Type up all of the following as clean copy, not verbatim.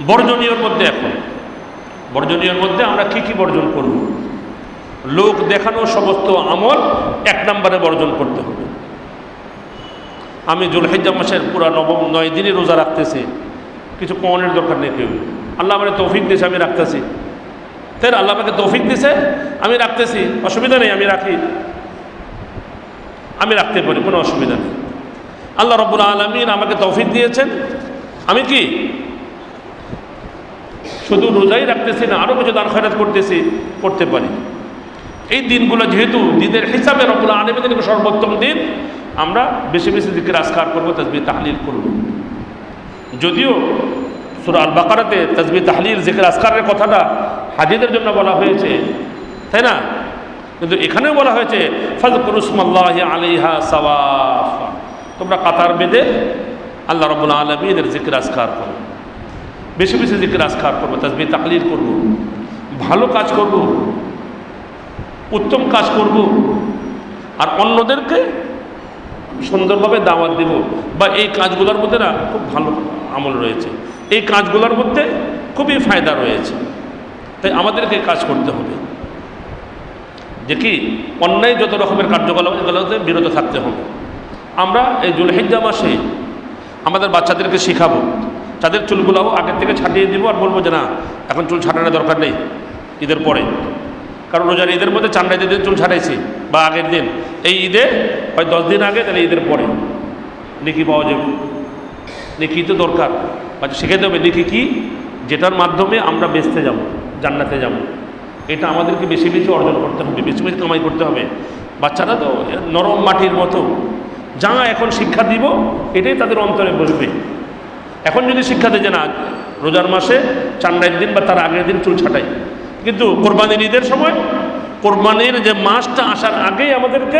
বর্জনীয়র মধ্যে এখন বর্জনীয়র মধ্যে আমরা কি বর্জন করব? লোক দেখানো সমস্ত আমল 1 নম্বরে বর্জন করতে হবে। আমি জুলহিজ্জা মাসের পুরা 9 দিনই রোজা রাখতেছি, কিছু কমানোর দরকার নেই। কেউ আল্লাহ আমাকে তৌফিক দিয়েছে, আমি রাখতেছি। তাই আল্লাহ আমাকে তৌফিক দিয়েছে, আমি রাখতেছি, অসুবিধা নেই, আমি রাখি, আমি রাখতে পারি, কোনো অসুবিধা নেই। আল্লাহ রাব্বুল আলামিন আমাকে তৌফিক দিয়েছেন, আমি কি শুধু রোজাই রাখতেছি না, আরও কিছু দান খয়রাত করতে পারি। এই দিনগুলো যেহেতু দিনের হিসাবে রব্বুল আলামিনের সর্বোত্তম দিন, আমরা বেশি বেশি জিকির আজকার করবো, তাসবিহ তাহলিল করব। যদিও সূরা আল বাকারাতে তাসবিহ তাহলিল জিকির আজকারের কথাটা হাজীদের জন্য বলা হয়েছে, তাই না? কিন্তু এখানেও বলা হয়েছে ফাযকুরুসমাল্লাহি আলাইহা সাওয়াফা, তোমরা কাতার বেঁধে আল্লাহ রাব্বুল আলামিনের জিকির আজকার করো, বেশি বেশি জিকির আজকার করবো, তাসবিহ তাহলিল করব, ভালো কাজ করব, উত্তম কাজ করব, আর অন্যদেরকে সুন্দরভাবে দাওয়াত দেব। বা এই কাজগুলোর মধ্যে না খুব ভালো আমল রয়েছে, এই কাজগুলোর মধ্যে খুবই ফায়দা রয়েছে। তাই আমাদেরকে কাজ করতে হবে যে কি অন্যায় যত রকমের কার্যকলাপগুলোতে বিরত থাকতে হবে। আমরা এই জুলহিজ্জা মাসে আমাদের বাচ্চাদেরকে শেখাবো, তাদের চুলগুলাও আগের থেকে ছাটিয়ে দিব, আর বলবো যে না এখন চুল ছাটানোর দরকার নেই, ঈদের পরে। কারণ রোজার ঈদের মধ্যে চান্ডাই দিন চুল ছাটাইছি, বা আগের দিন, এই ঈদে হয় 10 দিন আগে, তাহলে ঈদের পরে নেকি পাওয়া যাবে। নেকি তো দরকার, শিখাইতে হবে নেকি কি, যেটার মাধ্যমে আমরা বেঁচতে যাব, জান্নাতে যাব। এটা আমাদেরকে বেশি বেশি অর্জন করতে হবে, বেশি বেশি কামাই করতে হবে। বাচ্চারা তো নরম মাটির মতো, যা এখন শিক্ষা দিব এটাই তাদের অন্তরে বসবে। এখন যদি শিক্ষা দেয় যে না রোজার মাসে চান্ডাইয়ের দিন বা তার আগের দিন চুল ছাটাই, কিন্তু কোরবানির ঈদের সময়, কোরবানির যে মাসটা আসার আগেই আমাদেরকে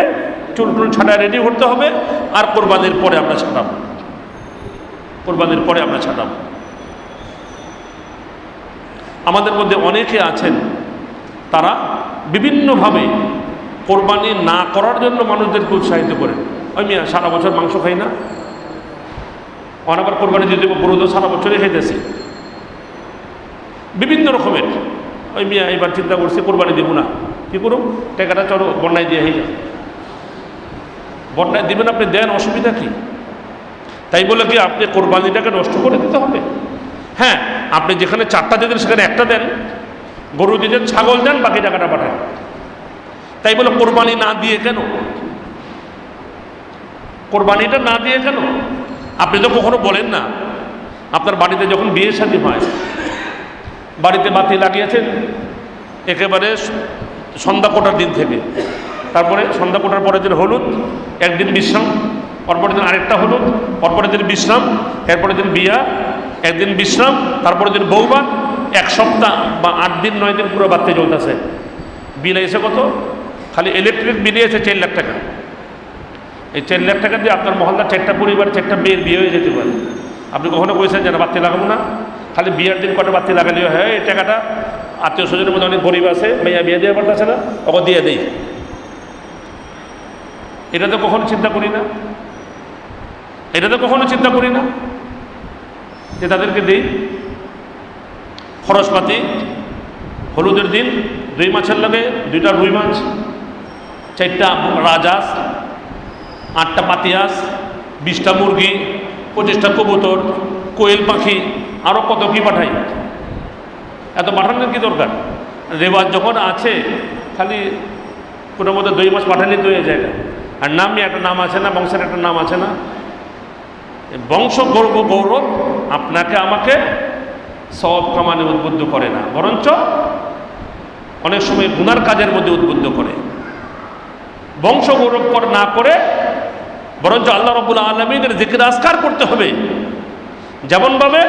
চুল ছাটায় রেডি করতে হবে, আর কোরবানির পরে আমরা ছাটাবো, কোরবানির পরে আমরা ছাটাবো। আমাদের মধ্যে অনেকে আছেন তারা বিভিন্নভাবে কোরবানি না করার জন্য মানুষদেরকে উৎসাহিত করেন। ওই মিয়া সারা বছর মাংস খাই না, আবার কোরবানি দিয়ে দেবো, গরু তো সারা বছরই খাইতেছি, বিভিন্ন রকমের। ওই মিয়া এবার চিন্তা করছি কোরবানি দেবো না, কী করুন, টাকাটা চলো বন্যায় দিয়ে হয়ে যায়। বন্যায় দিবেন আপনি, দেন, অসুবিধা কি? তাই বলে কি আপনি কোরবানিটাকে নষ্ট করে দিতে হবে? হ্যাঁ, আপনি যেখানে 4টা দিতেন সেখানে 1টা দেন, গরু দিতেন, ছাগল দেন, বাকি টাকাটা পাঠান। তাই বলে কোরবানি না দিয়ে কেন? কোরবানিটা না দিয়ে কেন? আপনি তো কখনো বলেন না, আপনার বাড়িতে যখন বিয়ে শাদী হয়, বাড়িতে বাতি লাগিয়েছেন একেবারে সন্ধ্যা কোটার দিন থেকে, তারপরে সন্ধ্যা কোটার পরের দিন হলুদ, একদিন বিশ্রাম, পরপরের দিন আরেকটা হলুদ, পরপরের দিন বিশ্রাম, এরপরের দিন বিয়া, একদিন বিশ্রাম, তারপরের দিন বৌভাত, 1 সপ্তাহ বা 8 দিন 9 দিন পুরো বাতি জ্বলতেছে। বিল এসে কত? খালি ইলেকট্রিক বিল এসে 4 লাখ টাকা। এই 4 লাখ টাকা দিয়ে আপনার মহল্লার 4টা পরিবার, 4টা মেয়ের বিয়ে হয়ে যেতে পারে। আপনি কখনো কইছেন যে না বাতি লাগাবো না? খালি বিয়ের দিন কটা বাতি লাগালেও হয়, এই টাকাটা আত্মীয় স্বজনের মধ্যে অনেক গরিব আছে, মেয়া বিয়ে দেওয়া পারতেছে না, ওকে দিয়ে দেই। এটা তো কখনো চিন্তা করি না, এটা তো কখনো চিন্তা করি না যে তাদেরকে দেই খরচপাতি। হলুদের দিন 2 মাছের লাগে 2টা রুই মাছ, 4টা রাজহাঁস, 8টা পাতিহাঁস, 20টা মুরগি, 25টা কবুতর, কোয়েল পাখি, আরও কত কি পাঠাই। এত পাঠানোর কি দরকার? রেওয়াজ যখন আছে, খালি কোনো মধ্যে 2 মাস পাঠালে তো হয়ে যায় না। আর নামে একটা নাম আছে না, বংশের একটা নাম আছে না, বংশ গৌরব আপনাকে আমাকে সওয়াব কামানে উদ্বুদ্ধ করে না, বরঞ্চ অনেক সময় গুনার কাজের মধ্যে উদ্বুদ্ধ করে। বংশ গৌরব না করে বরঞ্চ আল্লাহ রাব্বুল আলামিনের জিকির আজকার করতে হবে। যেমনভাবে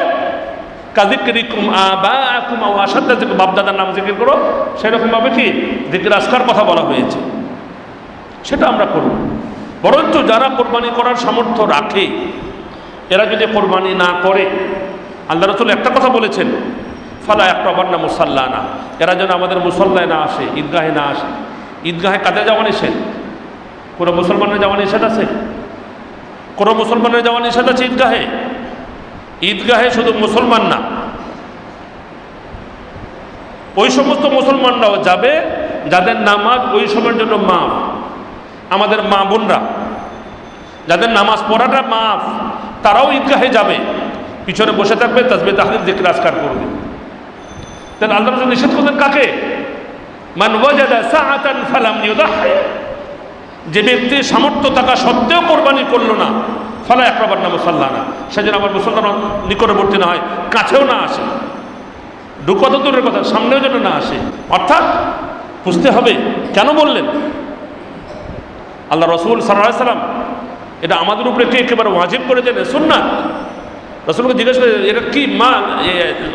কাযিকরিকুম আবাআকুম আও আশাদ্দা যিকর, বাপদাদার নাম জিকির করো, সেরকমভাবে কি জিকির আজকার কথা বলা হয়েছে, সেটা আমরা করব। বরঞ্চ যারা কোরবানি করার সামর্থ্য রাখে, এরা যদি কোরবানি না করে, আল্লাহ রাসূল একটা কথা বলেছেন, ফালা ইয়াকরাবান্না মুসাল্লানা, এরা যেন আমাদের মুসল্লায় না আসে, ঈদগাহে না আসে। ঈদগাহে কাদের যাওয়া নিষেধ? কোনো মুসলমানের যাওয়া নিষেধ আছে? কোনো মুসলমানের যাওয়া নিষেধ আছে ঈদগাহে? ঈদগাহে শুধু মুসলমান না, ওই সমস্ত মুসলমানরাও যাবে যাদের নামাজ ওই সময়ের জন্য মাফ। আমাদের মা বোনরা যাদের নামাজ পড়াটা মাফ, তারাও ঈদগাহে যাবে, পিছনে বসে থাকবে, তাসবিহ তাহলিল যিকির আজকার করবে। তাহলে আল্লাহ রাসূল নিষেধ করলেন কাকে? মান ওয়াজাদা সাআতান ফালাম ইউদাহি, যে ব্যক্তি সামর্থ্য থাকা সত্ত্বেও কোরবানি করলো না, ফালা ইয়াকরাবান্না মুসাল্লানা, সে যেন আমার মুসল্লার নিকটবর্তী না হয়, কাছেও না আসে, কত দূরের কথা, সামনেও যেন না আসে। অর্থাৎ বুঝতে হবে কেন বললেন। আল্লাহ রাসূল সাল্লাল্লাহু আলাইহি সাল্লাম এটা আমাদের উপরে কে একেবারে ওয়াজিব করে দেন, সুন্নাত। রাসূলকে জিজ্ঞেস করে এটা কি মা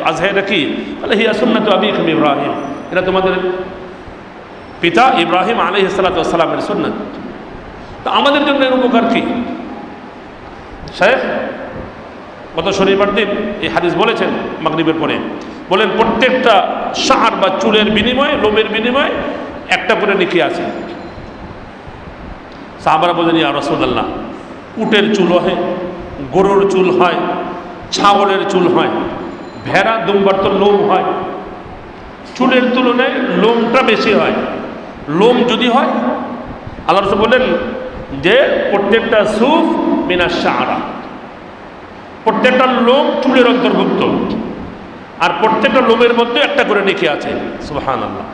আজহা, এটা কি? বলে হিয়া সুন্নাতু আবিকুম ইব্রাহিম, এটা তোমাদের পিতা ইব্রাহিম আলাইহিস সালাতু ওয়াস সালামের সুন্নাত। তো আমাদের জন্য এর উপকার কি? সাহেব গত শনিবার দিন এই হাদিস বলেছেন মাগরিবের পরে, বলেন প্রত্যেকটা শাআর বা চুলের বিনিময়ে, লোমের বিনিময়ে একটা করে নেকি আছে। সাহাবারা বলেন ইয়া রাসূলুল্লাহ, উটের চুল হয়, গরুর চুল হয়, ছাগলের চুল হয়, ভেড়া দুম্বার তো লোম হয়, চুলের তুলনায় লোমটা বেশি হয়। লোম যদি হয়, আল্লাহ রাসূল বলেন যে প্রত্যেকটা সুফ মিনাশ শাআরা, প্রত্যেকটা লোম চুলের অন্তর্ভুক্ত, আর প্রত্যেকটা লোমের মধ্যে একটা করে নেকি আছে। সুবহানাল্লাহ।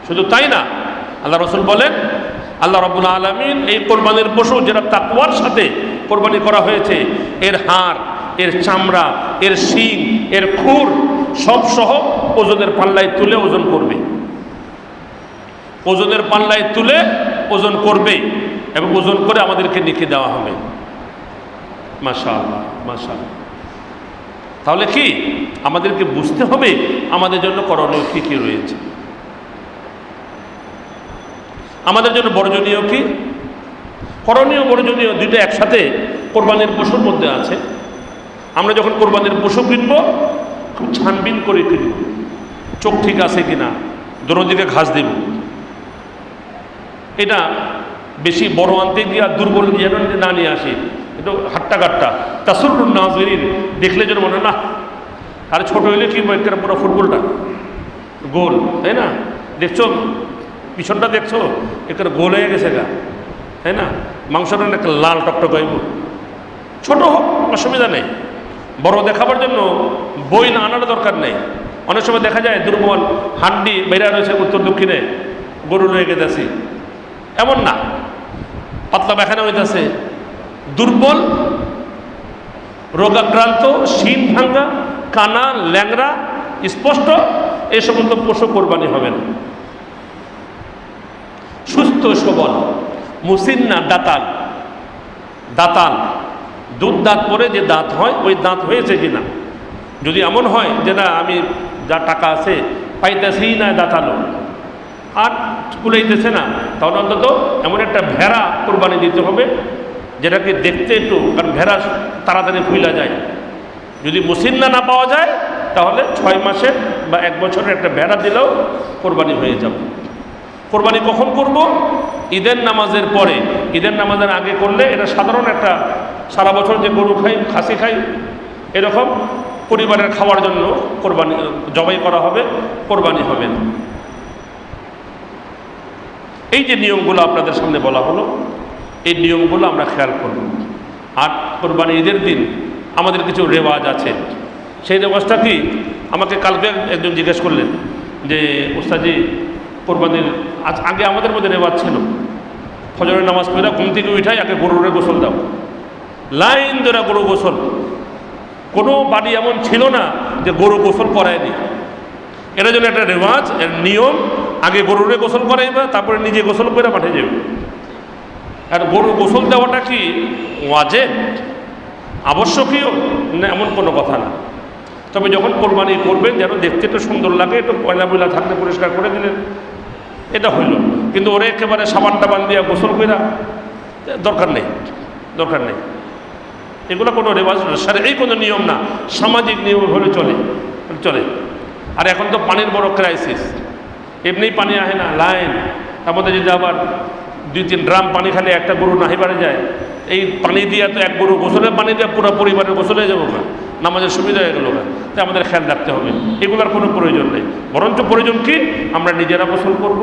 শুধু তাই না, আল্লাহ রাসূল বলেন আল্লাহ রাব্বুল আলামিন এই কোরবানির পশু যেটা তাকওয়ার সাথে কোরবানি করা হয়েছে, এর হাড়, এর চামড়া, এর শিং, এর খুর সব সহ ওজনের পাল্লায় তুলে ওজন করবে, ওজনের পাল্লায় তুলে ওজন করবে এবং ওজন করে আমাদেরকে নেকি দেওয়া হবে। মাশাআল্লাহ, মাশাআল্লাহ। তাহলে কি আমাদেরকে বুঝতে হবে আমাদের জন্য করণীয় কী কী রয়েছে, আমাদের জন্য বর্জনীয় কি, করণীয় বর্জনীয় দুইটা একসাথে কোরবানির পশুর মধ্যে আছে। আমরা যখন কোরবানির পশু কিনবো খুব ছানবিন করে কিনব, চোখ ঠিক আছে কিনা, দোনো দিকে ঘাস দেব। এটা বেশি বড় আনতে গিয়ে আর দুর্বল যেন না নিয়ে আসি, একটু হাট্টা কাট্টা তাসুরুন নাযিরিন, দেখলে যেন মনে না, আর ছোট হইলে কি একটা পুরো ফুটবলটা গোল, তাই না? দেখছো পিছনটা, দেখছো একটা গোল হয়ে গেছে গা, তাই না? মাংসটা একটা লাল টকটক হইব। ছোট হোক অসুবিধা নেই, বড় দেখাবার জন্য বই না আনার দরকার নেই। অনেক সময় দেখা যায় দুর্বল হাড্ডি বেড়া রয়েছে উত্তর দক্ষিণে, গরু লয়ে গেছে, এমন না, পাতলা পায়খানা হইতেছে, দুর্বল, রোগাক্রান্ত, শিন ভাঙ্গা, কানা, ল্যাংরা স্পষ্ট, এই সমস্ত পশু কোরবানি হবে না। সুস্থ সবল, মুসিন্না, দাতাল, দাতাল দুধ দাঁত পরে যে দাঁত হয় ওই দাঁত হয়েছে কিনা, যদি এমন হয় যে না আমি যা টাকা আছে পাইতেছেই না, দাঁতালো আর কুলাইতেছে না, তাহলে অন্তত এমন একটা ভেড়া কোরবানি দিতে হবে যেটাকে দেখতে একটু, কারণ ভেড়া তাড়াতাড়ি ফুইলা যায়। যদি মুসিন্না না পাওয়া যায় তাহলে 6 মাসের বা 1 বছরের একটা ভেড়া দিলেও কোরবানি হয়ে যাবে। কোরবানি কখন করব? ঈদের নামাজের পরে। ঈদের নামাজের আগে করলে এটা সাধারণ একটা, সারা বছর যে গরু খাই, খাসি খাই, এরকম পরিবারের খাওয়ার জন্য কোরবানি জবাই করা হবে, কোরবানি হবে না। এই যে নিয়মগুলো আপনাদের সামনে বলা হলো, এই নিয়মগুলো আমরা খেয়াল করব। আর কোরবানি ঈদের দিন আমাদের কিছু রেওয়াজ আছে, সেই রেওয়াজটা কি? আমাকে কালকে একজন জিজ্ঞেস করলেন যে উস্তাদজি কোরবানির আগে আমাদের মধ্যে রেওয়াজ ছিল, ফজরের নামাজ পড়ে ঘুম থেকে উঠাই আগে গরুরে গোসল দাও, লাইন ধরে গরু গোসল। কোনো বাড়ি এমন ছিল না যে গরু গোসল করায়নি। এটা যেন একটা রেওয়াজ, এর নিয়ম, আগে গরুরে গোসল করাইবা, তারপরে নিজে গোসল করে মাঠে যাবে। আর গরু গোসল দেওয়াটা কি ওয়াজিব, আবশ্যকীয় না? এমন কোনো কথা না। তবে যখন কোরবানি করবেন যেন দেখতে একটু সুন্দর লাগে, একটু পয়লা বইলা থাকলে পরিষ্কার করে দিলেন, এটা হইল। কিন্তু ওরে একেবারে সাবান টাবান দিয়ে গোসল কইরা দরকার নেই, দরকার নেই। এগুলো কোনো রেওয়াজ না, এই কোনো নিয়ম না, সামাজিক নিয়ম হলে চলে চলে। আর এখন তো পানির বড় ক্রাইসিস, এমনি পানি আসে না, লাইন, তার মধ্যে যদি আবার 2-3 ড্রাম পানি খালি একটা গরু নাহি বাড়ে যায়, এই পানি দিয়ে তো এক গরু গোসলের পানি দিয়ে পুরো পরিবারের গোসলে যাবো না, নামাজের সুবিধা হয়ে গেল না। তাই আমাদের খেয়াল রাখতে হবে, এগুলোর কোনো প্রয়োজন নেই। বরঞ্চ প্রয়োজন কি, আমরা নিজেরা গোসল করব,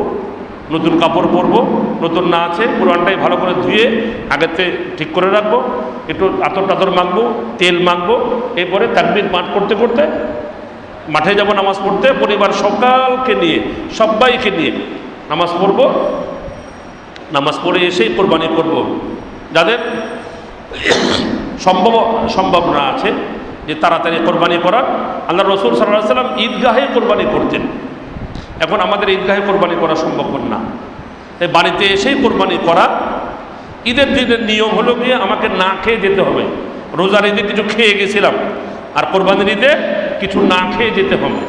নতুন কাপড় পরবো, নতুন না আছে পুরানটাই ভালো করে ধুয়ে আগেতে ঠিক করে রাখবো, একটু আতর টাতর মাখবো, তেল মাখবো, এরপরে তাকবীর পাঠ করতে করতে মাঠে যাব নামাজ পড়তে, পরিবার সকালকে নিয়ে সবাইকে নিয়ে নামাজ পড়বো। নামাজ পড়ে এসেই কোরবানি করব। যাদের সম্ভাবনা আছে যে তাড়াতাড়ি কোরবানি করার, আল্লাহ রসুল সাল্লাল্লাহু আলাইহি ওয়াসাল্লাম ঈদগাহে কোরবানি করতেন। এখন আমাদের ঈদগাহে কোরবানি করা সম্ভব না, তাই বাড়িতে এসেই কোরবানি করা। ঈদের দিনের নিয়ম হলো গিয়ে আমাকে না খেয়ে যেতে হবে। রোজার ঈদে কিছু খেয়ে গেছিলাম, আর কোরবানির ঈদে কিছু না খেয়ে যেতে হবে।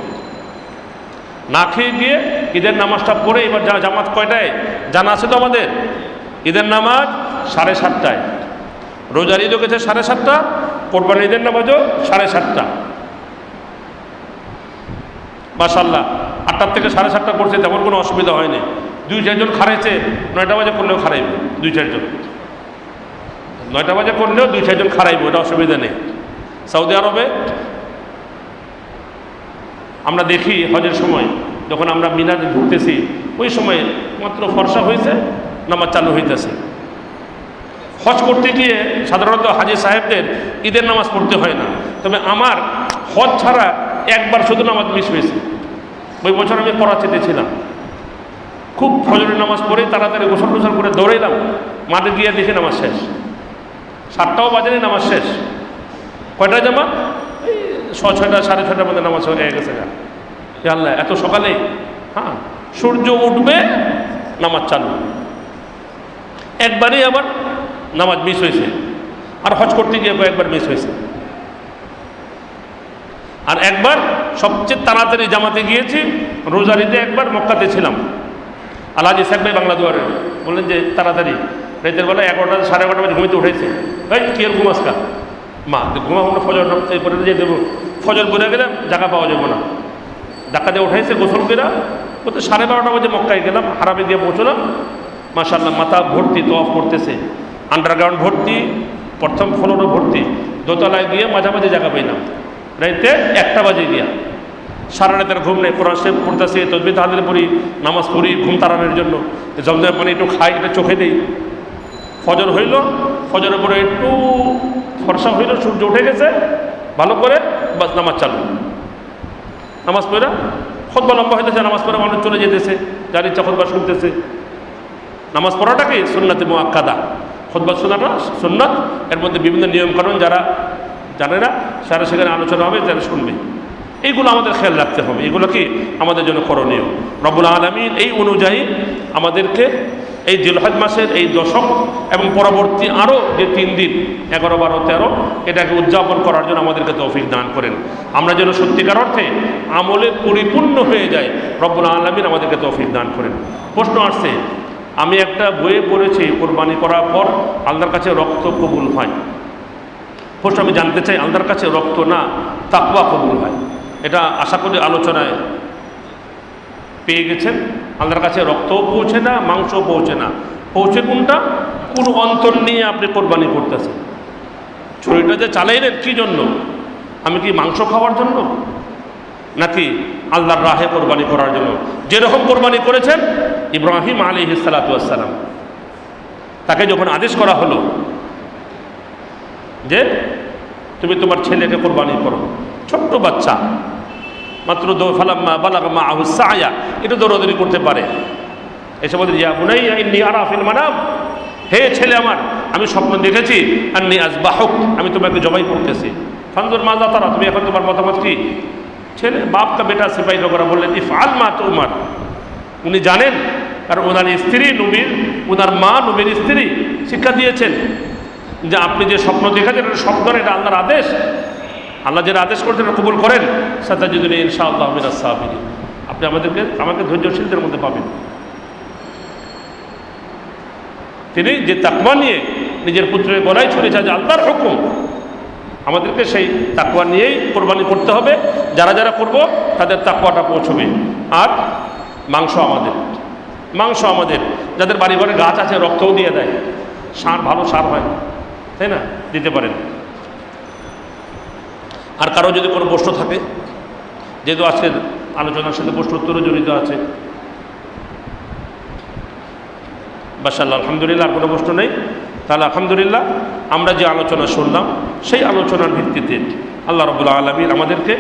না খেয়ে গিয়ে ঈদের নামাজটা পড়ে, এবার জামাত কয়টায় জানা আছে তো আমাদের? ঈদের নামাজ 7:30টায়, রোজার ঈদও গেছে 7:30টা, কোরবানির ঈদের নামাজও 7:30টা। মাশাআল্লাহ, 8টার থেকে 7:30টা করছে, তেমন কোনো অসুবিধা হয়নি। 2-4 জন খারাইছে, 9টা বাজে করলেও খারাইবে 2-4 জন, 9টা বাজে করলেও 2-4 জন খারাইবে, ওটা অসুবিধা নেই। সৌদি আরবে আমরা দেখি হজের সময় যখন আমরা মিনারে ঢুকতেছি, ওই সময় মাত্র ফর্সা হয়েছে, নামাজ চালু হইতেছে। হজ করতে গিয়ে সাধারণত হাজি সাহেবদের ঈদের নামাজ পড়তে হয় না, তবে আমার হজ ছাড়া একবার শুধু নামাজ মিস হয়েছে। ওই বছর আমি করাচিতে ছিলাম, খুব ফজরের নামাজ পড়ে তাড়াতাড়ি গোসল টোসল করে দৌড়াইলাম, মাঠে গিয়ে দেখি নামাজ শেষ, 7টাও বাজেনি নামাজ শেষ। কয়টায় জামা? এই 6:30 6:30টার মধ্যে নামাজ হয়ে গেছে। আল্লাহ, এত সকালে! হ্যাঁ, সূর্য উঠবে নামাজ চালু। একবারই আবার নামাজ মিস হয়েছে, আর হজ করতে গিয়ে কয়েকবার মিস হয়েছে। আর একবার সবচেয়ে তাড়াতাড়ি জামাতে গিয়েছি, রোজারিতে একবার মক্কাতে ছিলাম। আলহাজি সাহেব ভাই বাংলা দুয়ারে বললেন যে তাড়াতাড়ি রাতের বেলা 11টা 11:30 বাজে ঘুমিতে উঠেছে। ভাই কি আর ঘুমাসকা? মা ঘুমা আমরা ফজর করে দিয়ে দেবো, ফজর করে গেলে জায়গা পাওয়া যাবো না। ধাক্কা দিয়ে উঠাইছে গোসল করে, বলতে 12:30 বাজে মক্কায় গেলাম, হারামে গিয়ে পৌঁছলাম। মাশাআল্লাহ, মাথা ভর্তি, তওয়াফ করতেছে, আন্ডারগ্রাউন্ড ভর্তি, প্রথম ফ্লোরও ভর্তি, দোতলায় গিয়ে মাঝামাঝি জায়গা পাইলাম। রাইতে 1টা বাজে গিয়া, সারা রাতের ঘুম নেই, কোরআন শরীফ পড়তেছে, তসবিহ তাহলিল পড়ি, নামাজ পড়ি ঘুম তাড়ানোর জন্য, জমজমের পানি একটু খাই, এটা চোখে দেই। ফজর হইল, ফজরের পরে একটু ফর্সা হইল, সূর্য উঠে গেছে ভালো করে, বাস নামাজ চালু। নামাজ পড়া খুতবা লম্বা হইতেছে, নামাজ পড়া মানুষ চলে যেতেছে, যার ইচ্ছা খুতবা শুনতেছে। নামাজ পড়াটা কি সুন্নাতে মুআক্কাদা, খুতবা শোনাটা সুন্নাত, এর মধ্যে বিভিন্ন নিয়মকানুন যারা জানে না সারা সেখানে আলোচনা হবে, যারা শুনবে। এইগুলো আমাদের খেয়াল রাখতে হবে, এগুলো কি আমাদের জন্য করণীয়। রব্বুল আলামিন এই অনুযায়ী আমাদেরকে এই জিলহজ মাসের এই দশক এবং পরবর্তী আরও যে 3 দিন 11, 12, 13 এটাকে উদযাপন করার জন্য আমাদেরকে তৌফিক দান করেন। আমরা যেন সত্যিকার অর্থে আমলে পরিপূর্ণ হয়ে যায়, রব্বুল আলামিন আমাদেরকে তৌফিক দান করেন। প্রশ্ন আসছে, আমি একটা বইয়ে পড়েছি কোরবানি করার পর আল্লাহর কাছে রক্ত কবুল হয়। প্রশ্ন আমি জানতে চাই, আল্লাহর কাছে রক্ত না তাকওয়া কবুল হয়? এটা আশা করি আলোচনায় পেয়ে গেছেন। আল্লাহর কাছে রক্তও পৌঁছে না, মাংসও পৌঁছে না। পৌঁছে কোনটা? কোন অন্তর নিয়ে আপনি কোরবানি করতেছেন। ছুরিটা যে চালাইলেন কী জন্য? আমি কি মাংস খাওয়ার জন্য, নাকি আল্লাহর রাহে কোরবানি করার জন্য? যেরকম কোরবানি করেছেন ইব্রাহিম আলাইহিস সালাতু ওয়াস সালাম, তাকে যখন আদেশ করা হলো যে তুমি তোমার ছেলেকে কোরবানি করো, ছোট্ট বাচ্চা মাত্র ফালাম্মা বালাগা মাআহু সায়া, এটা দৌড়াদৌড়ি করতে পারে, এসে বলতে ইয়া বুনাইয়া ইন্নী আরা ফিল মানাম, হে ছেলে আমার, আমি স্বপ্ন দেখেছি, আন্নী আযবাহুক, আমি তোমাকে জবাই করতেছি, ফানজুর মাজা তারা, তুমি এখন তোমার মতামত কি? ছেলে বাপকা বেটা সিপাহী লোকেরা বললেন ইফআল মা তুমার। উনি জানেন, কারণ ওনার স্ত্রী নবীর, ওনার মা নবীর স্ত্রী শিক্ষা দিয়েছেন যে আপনি যে স্বপ্ন দেখেছেন এটা স্বপ্ন, এটা আল্লাহর আদেশ, আল্লাহ যেটা আদেশ করছেন এটা কবুল করেন। সাতাজিদুনি ইনশাআল্লাহ মিনাস সাবিরিন, আপনি আমাকে ধৈর্যশীলদের মধ্যে পাবেন। তিনি যে তাকওয়া নিয়ে নিজের পুত্রের গলায় ছুঁড়েছে, যে আল্লাহর হুকুম, আমাদেরকে সেই তাকওয়া নিয়েই কোরবানি করতে হবে। যারা যারা করব তাদের তাকওয়াটা পৌঁছবে। আর মাংস আমাদের যাদের বাড়ি ঘরে গাছ আছে, রক্তও দিয়ে দেয়, সার ভালো সার হয়, তাই না, দিতে পারেন। আর কারো যদি কোনো প্রশ্ন থাকে, যেহেতু আজকের আলোচনার সাথে প্রশ্ন উত্তরও জড়িত আছে। মাশাআল্লাহ, আলহামদুলিল্লাহ, আর কোনো প্রশ্ন নেই। তাহলে আলহামদুলিল্লাহ, আমরা যে আলোচনা শুনলাম সেই আলোচনার ভিত্তিতে আল্লাহ রাব্বুল আলামিন আমাদেরকে